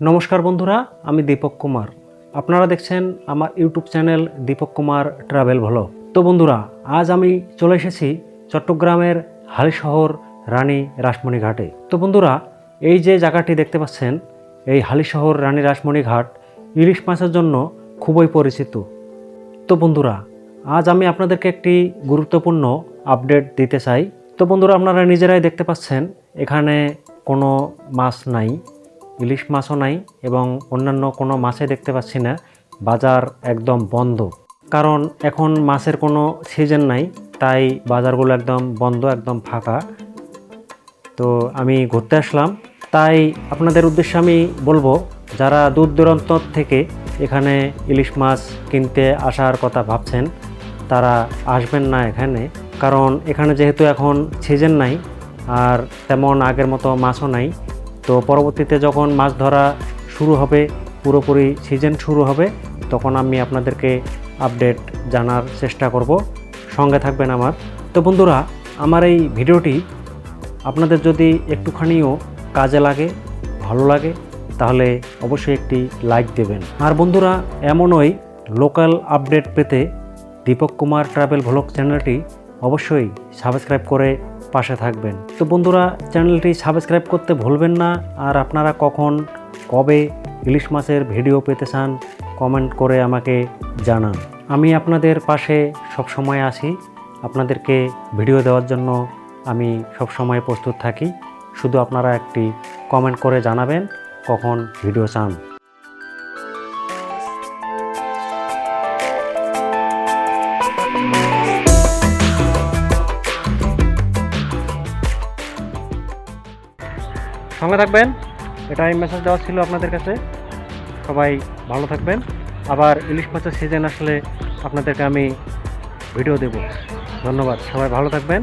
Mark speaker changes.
Speaker 1: নমস্কার বন্ধুরা, আমি দীপক কুমার। আপনারা দেখছেন আমার YouTube channel Deepak Kumar travel vlog. তো বন্ধুরা, আজ আমি চলে এসেছি চট্টগ্রামের হালিশহর রানী রাসমণি ঘাটে। তো বন্ধুরা, এই যে জায়গাটি দেখতে পাচ্ছেন, এই হালিশহর রানী রাসমণি ঘাট ইলিশ মাছের জন্য খুবই পরিচিত। তো বন্ধুরা, আজ আমি আপনাদেরকে একটি গুরুত্বপূর্ণ আপডেট দিতে চাই। তো বন্ধুরা, আপনারা নিজেরাই দেখতে পাচ্ছেন এখানে কোনো মাছ নাই, ইলিশ মাছও নাই এবং অন্যান্য কোনো মাছই দেখতে পাচ্ছি না। বাজার একদম বন্ধ, কারণ এখন মাছের কোনো সিজন নাই, তাই বাজারগুলো একদম বন্ধ, একদম ফাঁকা। তো আমি ঘুরতে আসলাম, তাই আপনাদের উদ্দেশ্যে আমি বলবো, যারা দূর দূরান্ত থেকে এখানে ইলিশ মাছ কিনতে আসার কথা ভাবছেন, তারা আসবেন না এখানে। কারণ এখানে যেহেতু এখন সিজন নাই আর তেমন আগের মতো মাছও নাই। তো পরবর্তীতে যখন মাছ ধরা শুরু হবে, পুরোপুরি সিজন শুরু হবে, তখন আমি আপনাদেরকে আপডেট জানার চেষ্টা করব। সঙ্গে থাকবেন আমার। তো বন্ধুরা, আমার এই ভিডিওটি আপনাদের যদি একটুখানিও কাজে লাগে, ভালো লাগে, তাহলে অবশ্যই একটি লাইক দেবেন। আর বন্ধুরা, এমনই লোকাল আপডেট পেতে দীপক কুমার ট্রাভেল ভ্লগ চ্যানেলটি অবশ্যই সাবস্ক্রাইব করে পাশে থাকবেন। তো বন্ধুরা, চ্যানেলটি সাবস্ক্রাইব করতে ভুলবেন না। আর আপনারা কখন কবে ইলিশ মাছের ভিডিও পেতে চান, কমেন্ট করে আমাকে জানান। আমি আপনাদের পাশে সবসময় আছি, আপনাদেরকে ভিডিও দেওয়ার জন্য আমি সবসময় প্রস্তুত থাকি। শুধু আপনারা একটি কমেন্ট করে জানাবেন কখন ভিডিও চান। সঙ্গে থাকবেন, এটাই মেসেজ দেওয়া ছিল আপনাদের কাছে। সবাই ভালো থাকবেন। আবার ইলিশ মাছের সিজন আসলে আপনাদেরকে আমি ভিডিও দেব। ধন্যবাদ, সবাই ভালো থাকবেন।